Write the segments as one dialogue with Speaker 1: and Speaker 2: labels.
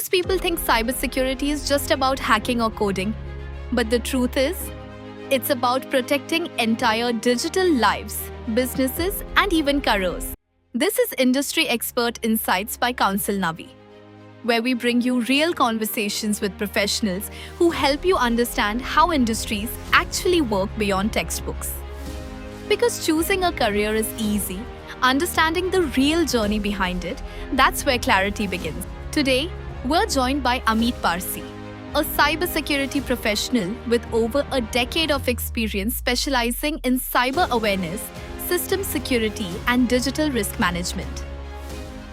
Speaker 1: Most people think cybersecurity is just about hacking or coding. But the truth is, it's about protecting entire digital lives, businesses, and even careers. This is Industry Expert Insights by CounselNavi, where we bring you real conversations with professionals who help you understand how industries actually work beyond textbooks. Because choosing a career is easy, understanding the real journey behind it, that's where clarity begins. Today, we're joined by Amit Parse, a cybersecurity professional with over a decade of experience specializing in cyber awareness, system security, and digital risk management.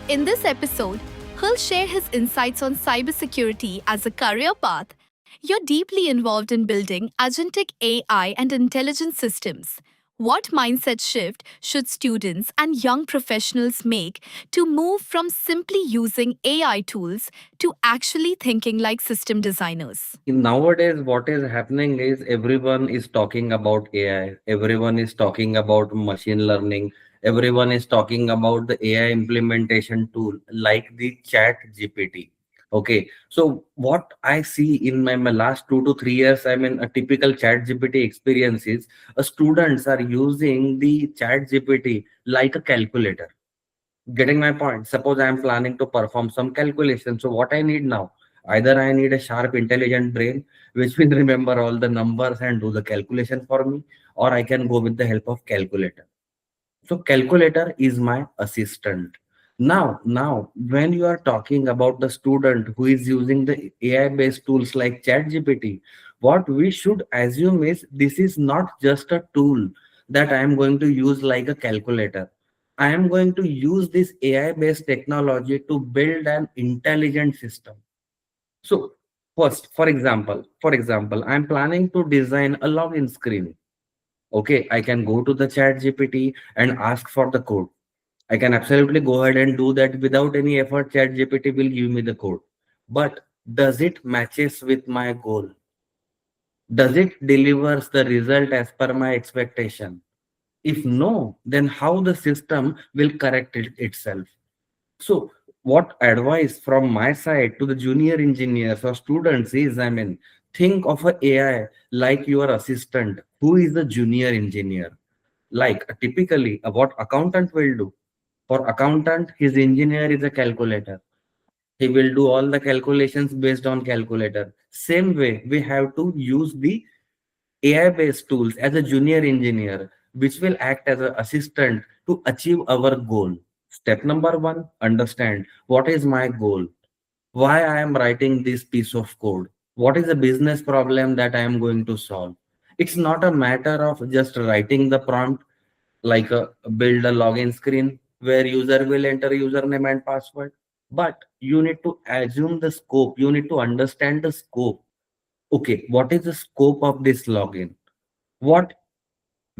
Speaker 1: In this episode, he'll share his insights on cybersecurity as a career path. You're deeply involved in building agentic AI and intelligent systems. What mindset shift should students and young professionals make to move from simply using AI tools to actually thinking like system designers?
Speaker 2: Nowadays what is happening is everyone is talking about AI, everyone is talking about machine learning, everyone is talking about the AI implementation tool like the chat GPT. Okay, so what I see in my last 2 to 3 years, I mean a typical chat GPT experience is students are using the chat GPT like a calculator. Getting my point? Suppose I am planning to perform some calculation. So what I need now? Either I need a sharp, intelligent brain which will remember all the numbers and do the calculation for me, or I can go with the help of calculator. So calculator is my assistant. Now, when you are talking about the student who is using the AI-based tools like ChatGPT, what we should assume is this is not just a tool that I am going to use like a calculator. I am going to use this AI-based technology to build an intelligent system. So first, for example, I'm planning to design a login screen. Okay, I can go to the chat GPT and ask for the code. I can absolutely go ahead and do that without any effort. Chat GPT will give me the code. But does it matches with my goal? Does it delivers the result as per my expectation? If no, then how the system will correct itself? So, what advice from my side to the junior engineers or students is, I mean, think of a AI like your assistant, who is a junior engineer. Like typically, what accountant will do. For accountant, his engineer is a calculator. He will do all the calculations based on calculator. Same way, we have to use the AI-based tools as a junior engineer, which will act as an assistant to achieve our goal. Step number one, understand what is my goal, why I am writing this piece of code, what is the business problem that I am going to solve. It's not a matter of just writing the prompt like build a login screen where user will enter username and password, but you need to assume the scope, you need to understand the scope. Okay, what is the scope of this login? What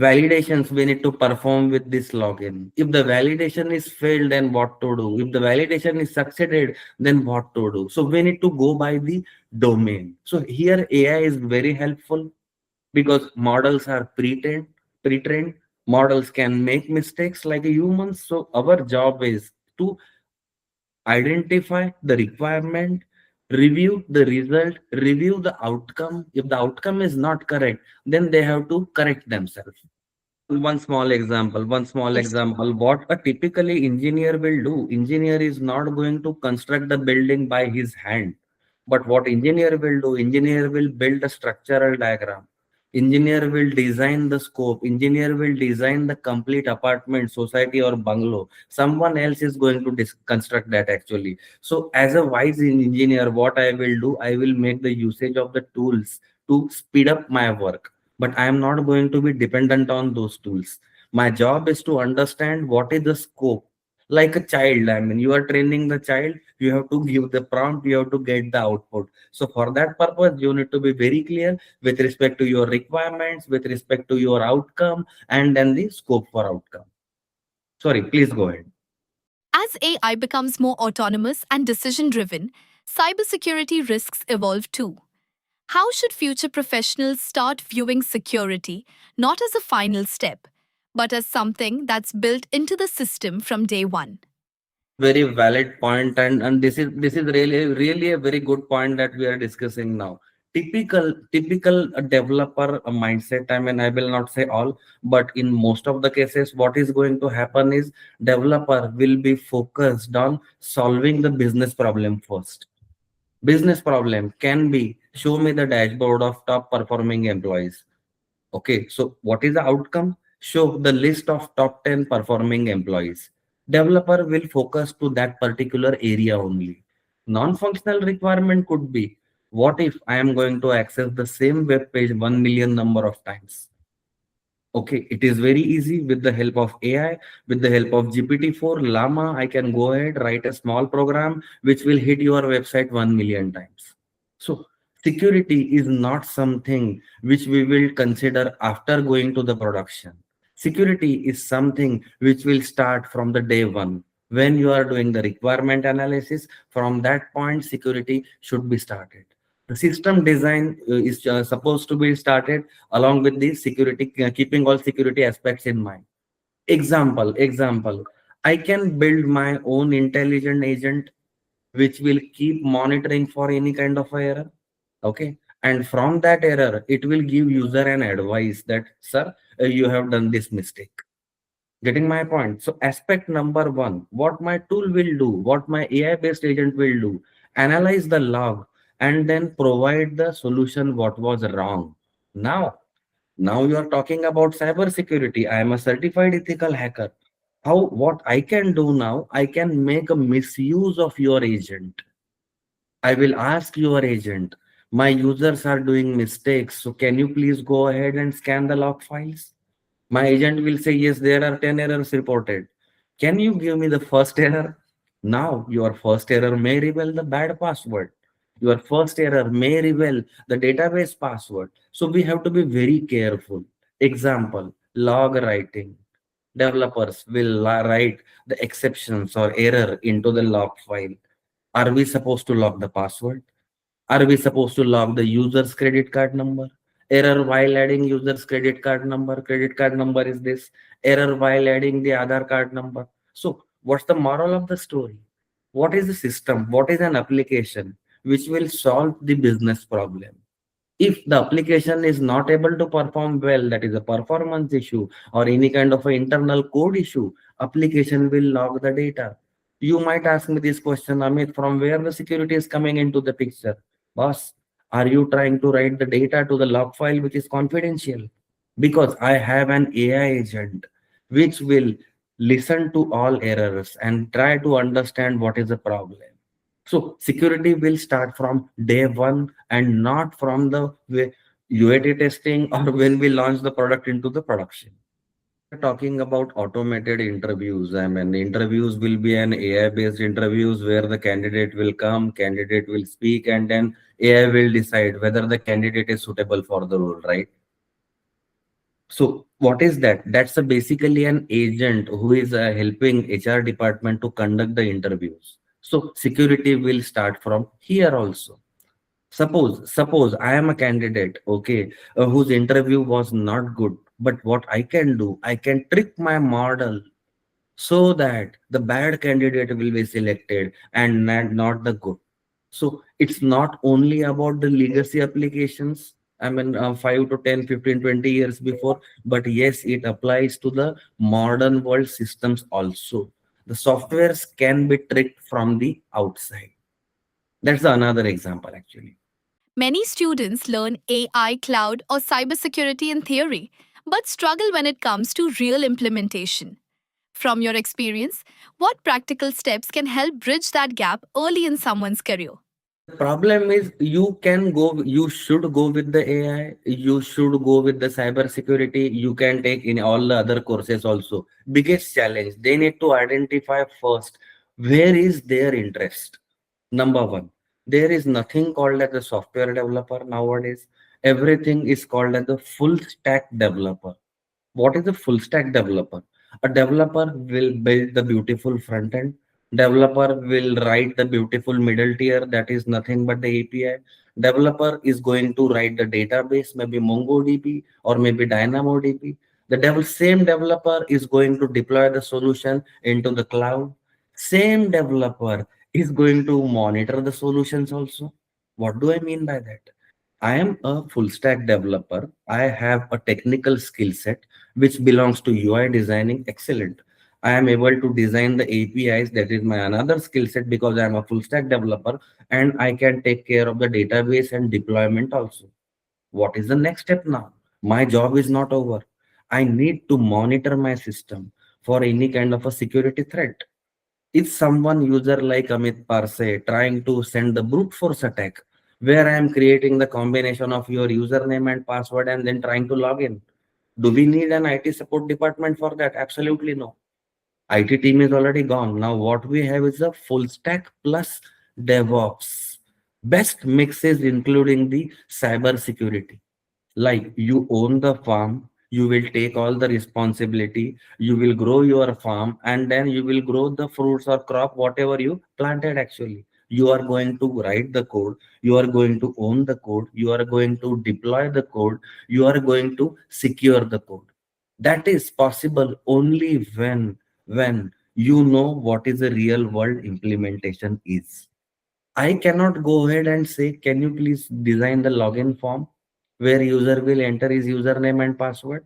Speaker 2: validations we need to perform with this login? If the validation is failed, then what to do? If the validation is succeeded, then what to do? So we need to go by the domain. So here AI is very helpful because models are pre-trained. Models can make mistakes like humans. So our job is to identify the requirement, review the result, review the outcome. If the outcome is not correct, then they have to correct themselves. One small example, what a typically engineer will do. Engineer is not going to construct the building by his hand. But what engineer will do, engineer will build a structural diagram. Engineer will design the scope. Engineer will design the complete apartment, society, or bungalow. Someone else is going to construct that actually. So as a wise engineer, what I will do, I will make the usage of the tools to speed up my work, but I am not going to be dependent on those tools. My job is to understand what is the scope. Like a child, I mean, you are training the child, you have to give the prompt, you have to get the output. So, for that purpose, you need to be very clear with respect to your requirements, with respect to your outcome, and then the scope for outcome. Sorry, please go ahead.
Speaker 1: As AI becomes more autonomous and decision driven, cybersecurity risks evolve too. How should future professionals start viewing security not as a final step, but as something that's built into the system from day one?
Speaker 2: Very valid point, and this is really a very good point that we are discussing now. Typical developer mindset, I mean, I will not say all, but in most of the cases what is going to happen is developer will be focused on solving the business problem first. Business problem can be, show me the dashboard of top performing employees. Okay, so what is the outcome? Show the list of top 10 performing employees. Developer will focus to that particular area only. Non-functional requirement could be, what if I am going to access the same web page 1 million number of times? Okay, it is very easy with the help of AI, with the help of GPT-4, Llama, I can go ahead, write a small program which will hit your website 1 million times. So security is not something which we will consider after going to the production. Security is something which will start from the day one. When you are doing the requirement analysis, from that point, security should be started. The system design is supposed to be started along with the security, keeping all security aspects in mind. Example, I can build my own intelligent agent which will keep monitoring for any kind of error. Okay, and from that error it will give user an advice that, sir, you have done this mistake. Getting my point? So aspect number one, what my tool will do, what my AI based agent will do, analyze the log and then provide the solution what was wrong. Now you are talking about cyber security. I am a certified ethical hacker. How, what I can do now, I can make a misuse of your agent. I will ask your agent, my users are doing mistakes, so can you please go ahead and scan the log files? My agent will say, yes, there are 10 errors reported. Can you give me the first error? Now, your first error may reveal the bad password. Your first error may reveal the database password. So we have to be very careful. Example, log writing. Developers will write the exceptions or error into the log file. Are we supposed to log the password? Are we supposed to log the user's credit card number? Error while adding user's credit card number. Credit card number is this. Error while adding the Aadhaar card number. So, what's the moral of the story? What is the system? What is an application which will solve the business problem? If the application is not able to perform well, that is a performance issue or any kind of an internal code issue, application will log the data. You might ask me this question, Amit, from where the security is coming into the picture? Boss, are you trying to write the data to the log file which is confidential? Because I have an AI agent which will listen to all errors and try to understand what is the problem. So security will start from day one and not from the UAT testing or when we launch the product into the production. We're talking about automated interviews. I mean, interviews will be an AI based interviews where the candidate will come, candidate will speak, and then AI will decide whether the candidate is suitable for the role, right? So what is that? That's basically an agent who is helping HR department to conduct the interviews. So security will start from here also. Suppose I am a candidate, okay, whose interview was not good. But what I can do, I can trick my model so that the bad candidate will be selected and not the good. So it's not only about the legacy applications, I mean, 5 to 10, 15, 20 years before, but yes, it applies to the modern world systems also. The softwares can be tricked from the outside. That's another example, actually.
Speaker 1: Many students learn AI, cloud, or cybersecurity in theory, but struggle when it comes to real implementation. From your experience, what practical steps can help bridge that gap early in someone's career?
Speaker 2: Problem is you should go with the AI, you should go with the cyber security, you can take in all the other courses also. Biggest challenge, they need to identify first where is their interest. Number one, there is nothing called as a software developer nowadays. Everything is called as a full stack developer. What is a full stack developer? A developer will build the beautiful front end. Developer will write the beautiful middle tier, that is nothing but the API. Developer is going to write the database, maybe MongoDB or maybe DynamoDB. The same developer is going to deploy the solution into the cloud. Same developer is going to monitor the solutions also. What do I mean by that? I am a full stack developer. I have a technical skill set which belongs to UI designing. Excellent. I am able to design the APIs. That is my another skill set because I am a full stack developer and I can take care of the database and deployment also. What is the next step now? My job is not over. I need to monitor my system for any kind of a security threat. Is someone user like Amit Parse trying to send the brute force attack where I am creating the combination of your username and password and then trying to log in? Do we need an IT support department for that? Absolutely no. IT team is already gone. Now what we have is a full stack plus DevOps. Best mixes including the cyber security. Like you own the farm, you will take all the responsibility, you will grow your farm, and then you will grow the fruits or crop, whatever you planted actually. You are going to write the code, you are going to own the code, you are going to deploy the code, you are going to secure the code. That is possible only when you know what is a real world implementation is. I cannot go ahead and say, can you please design the login form where user will enter his username and password?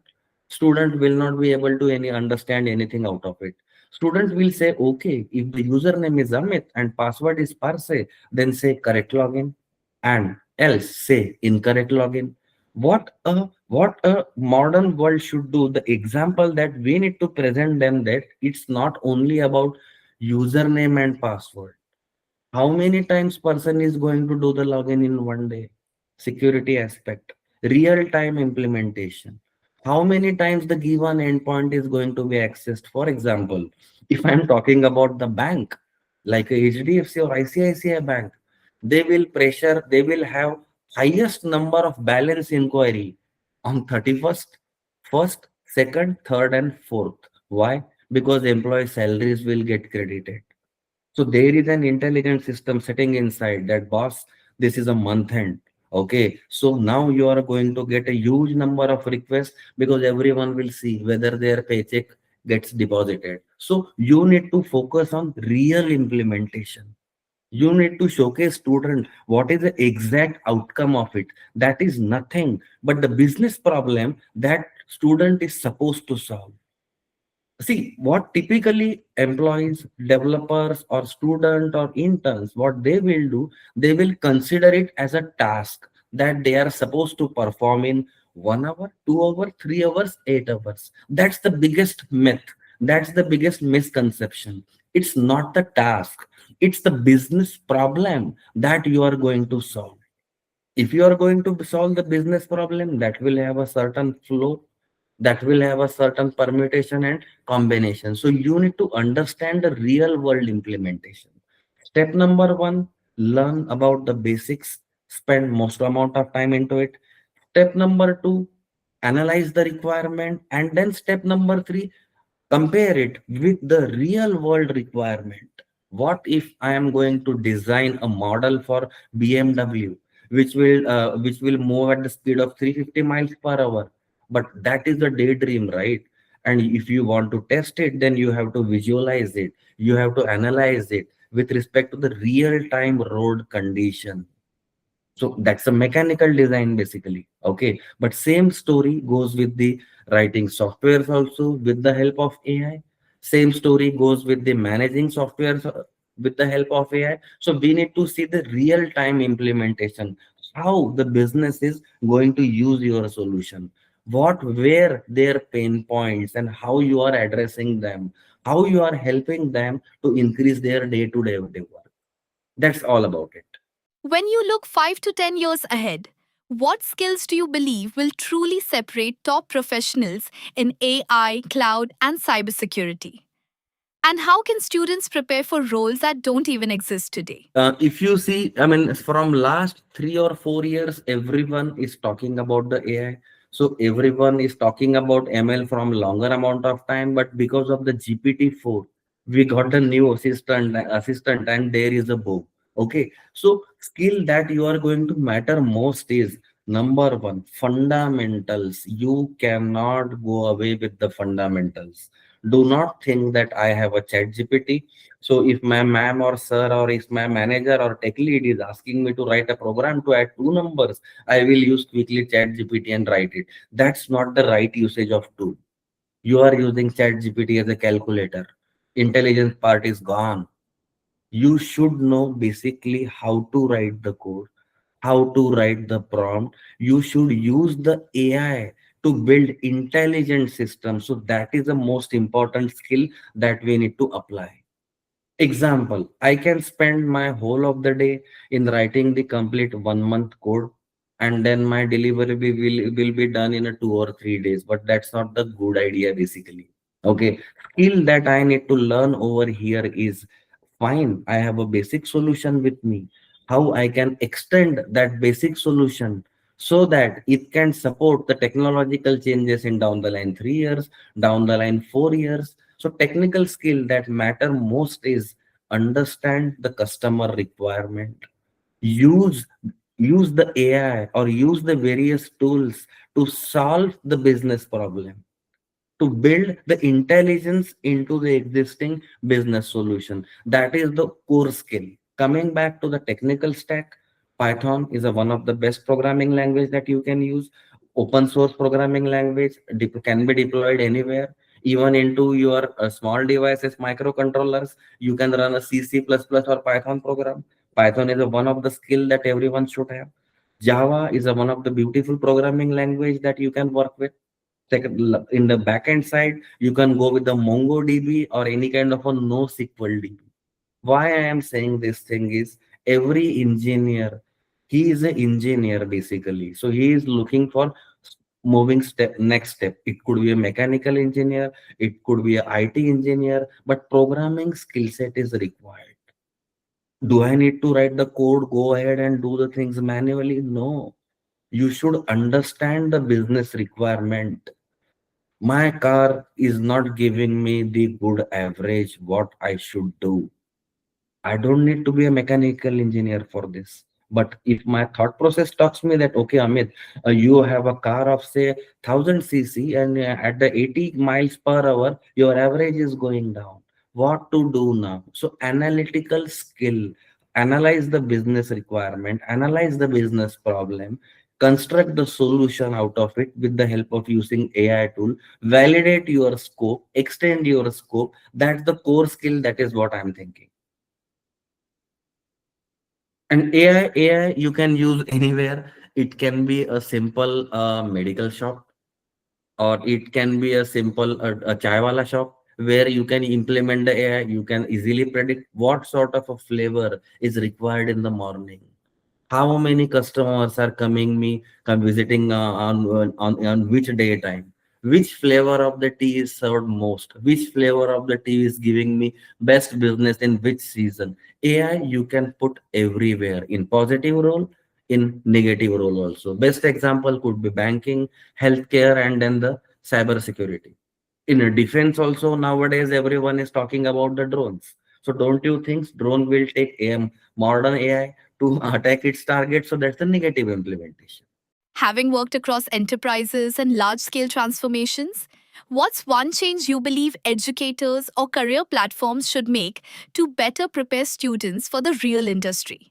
Speaker 2: Student will not be able to any understand anything out of it. Student will say, okay, if the username is Amit and password is Parse, then say correct login, and else say incorrect login. What a modern world should do. The example that we need to present them that it's not only about username and password. How many times person is going to do the login in one day? Security aspect, real time implementation. How many times the given endpoint is going to be accessed? For example, if I'm talking about the bank, like a HDFC or ICICI bank, they will have highest number of balance inquiry on 31st, first, second, third, and fourth. Why? Because employee salaries will get credited, so there is an intelligent system sitting inside that boss, this is a month end. Okay. So now you are going to get a huge number of requests because everyone will see whether their paycheck gets deposited. So you need to focus on real implementation. You need to showcase student what is the exact outcome of it. That is nothing but the business problem that student is supposed to solve. See, what typically employees, developers, or student or interns, what they will do, they will consider it as a task that they are supposed to perform in 1 hour, 2 hours, 3 hours, 8 hours. That's the biggest myth. That's the biggest misconception. It's not the task. It's the business problem that you are going to solve. If you are going to solve the business problem, that will have a certain flow, that will have a certain permutation and combination. So you need to understand the real world implementation. Step number one, learn about the basics, spend most amount of time into it. Step number two, analyze the requirement. And then step number three, compare it with the real world requirement. What if I am going to design a model for BMW which will move at the speed of 350 miles per hour, but that is a daydream, right? And if you want to test it, then you have to visualize it, you have to analyze it with respect to the real time road condition. So that's a mechanical design basically. Okay. But same story goes with the writing softwares also with the help of AI. Same story goes with the managing softwares with the help of AI. So we need to see the real time implementation, how the business is going to use your solution, what were their pain points and how you are addressing them, how you are helping them to increase their day-to-day work. That's all about it.
Speaker 1: When you look 5 to 10 years ahead, what skills do you believe will truly separate top professionals in AI, cloud, and cybersecurity? And how can students prepare for roles that don't even exist today?
Speaker 2: If you see, I mean, from last 3 or 4 years, everyone is talking about the AI. So everyone is talking about ML from longer amount of time, but because of the GPT-4, we got the new assistant, and there is a bug. Okay, so skill that you are going to matter most is number one, fundamentals. You cannot go away with the fundamentals. Do not think that I have a chat GPT. So if my ma'am or sir or if my manager or tech lead is asking me to write a program to add two numbers, I will use quickly chat GPT and write it. That's not the right usage of tool. You are using chat GPT as a calculator. Intelligence part is gone. You should know basically how to write the code, how to write the prompt. You should use the AI to build intelligent systems. So that is the most important skill that we need to apply. Example, I can spend my whole of the day in writing the complete 1 month code, and then my delivery will be done in a 2 or 3 days. But that's not the good idea basically. Okay. Skill that I need to learn over here is fine. I have a basic solution with me. How I can extend that basic solution so that it can support the technological changes in down the line 3 years, down the line 4 years. So technical skill that matter most is understand the customer requirement. Use use the AI or use the various tools to solve the business problem, to build the intelligence into the existing business solution. That is the core skill. Coming back to the technical stack, Python is one of the best programming language that you can use. Open source programming language can be deployed anywhere, even into your small devices, microcontrollers. You can run a C, C++ or Python program. Python is one of the skill that everyone should have. Java is one of the beautiful programming language that you can work with. In the backend side, you can go with the MongoDB or any kind of a NoSQL DB. Why I am saying this thing is every engineer, he is an engineer basically. So he is looking for moving step next step. It could be a mechanical engineer, it could be a IT engineer, but programming skill set is required. Do I need to write the code, go ahead and do the things manually? No. You should understand the business requirement. My car is not giving me the good average what I should do. I don't need to be a mechanical engineer for this. But if my thought process talks me that, okay, Amit, you have a car of say 1000 cc and at the 80 miles per hour, your average is going down. What to do now? So analytical skill, analyze the business requirement, analyze the business problem, construct the solution out of it with the help of using AI tool, validate your scope, extend your scope. That's the core skill. That is what I'm thinking. And AI you can use anywhere. It can be a simple medical shop, or it can be a simple a chai wala shop where you can implement the AI. You can easily predict what sort of a flavor is required in the morning, how many customers are coming me come visiting on which day time, which flavor of the tea is served most, which flavor of the tea is giving me best business in which season. AI you can put everywhere, in positive role, in negative role also. Best example could be banking, healthcare, and then the cyber security. In a defense also, nowadays everyone is talking about the drones. So don't you think drone will take modern AI to attack its target? So that's the negative implementation.
Speaker 1: Having worked across enterprises and large scale transformations, what's one change you believe educators or career platforms should make to better prepare students for the real industry?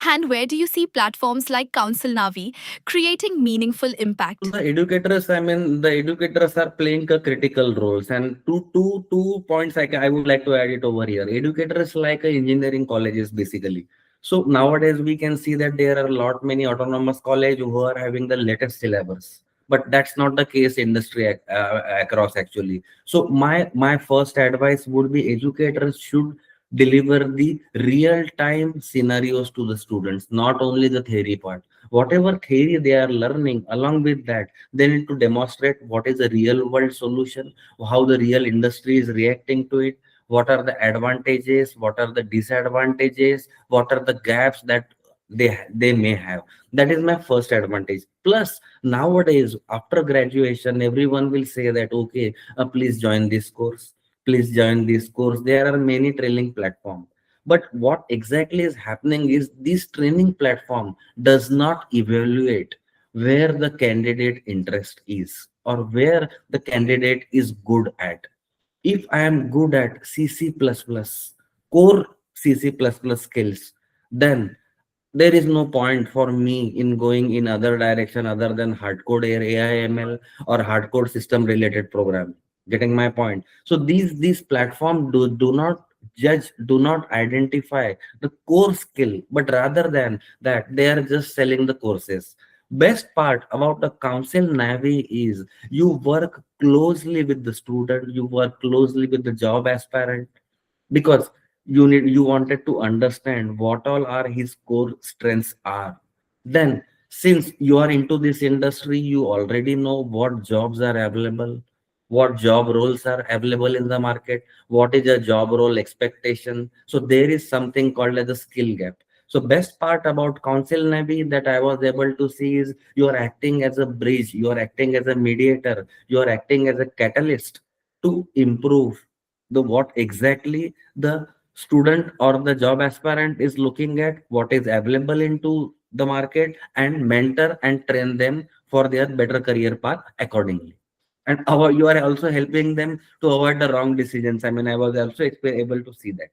Speaker 1: And where do you see platforms like CounselNavi creating meaningful
Speaker 2: So
Speaker 1: impact?
Speaker 2: the educators, I mean, the educators are playing a critical roles, and two points I would like to add it over here. Educators like engineering colleges basically. So nowadays we can see that there are a lot many autonomous college who are having the latest syllabus, but that's not the case industry across actually. So my first advice would be educators should deliver the real time scenarios to the students, not only the theory part. Whatever theory they are learning, along with that they need to demonstrate what is the real world solution, how the real industry is reacting to it, what are the advantages, what are the disadvantages, what are the gaps that they may have. That is my first advantage. Plus nowadays after graduation everyone will say that, okay, please join this course, please join this course. There are many training platforms, but what exactly is happening is this training platform does not evaluate where the candidate interest is or where the candidate is good at. If I am good at core C++ skills, then there is no point for me in going in other direction other than hardcore AI ML or hardcore system related program. Getting my point? So these platforms do not judge, do not identify the core skill, but rather than that, they are just selling the courses. Best part about the Council Navi is you work closely with the student, you work closely with the job aspirant, because you wanted to understand what all are his core strengths are. Then, since you are into this industry, you already know what jobs are available, what job roles are available in the market, what is a job role expectation. So there is something called as a skill gap. So best part about Council Navi that I was able to see is you are acting as a bridge, you are acting as a mediator, you are acting as a catalyst to improve the what exactly the student or the job aspirant is looking at, what is available into the market, and mentor and train them for their better career path accordingly. And you are also helping them to avoid the wrong decisions. I mean, I was also able to see that.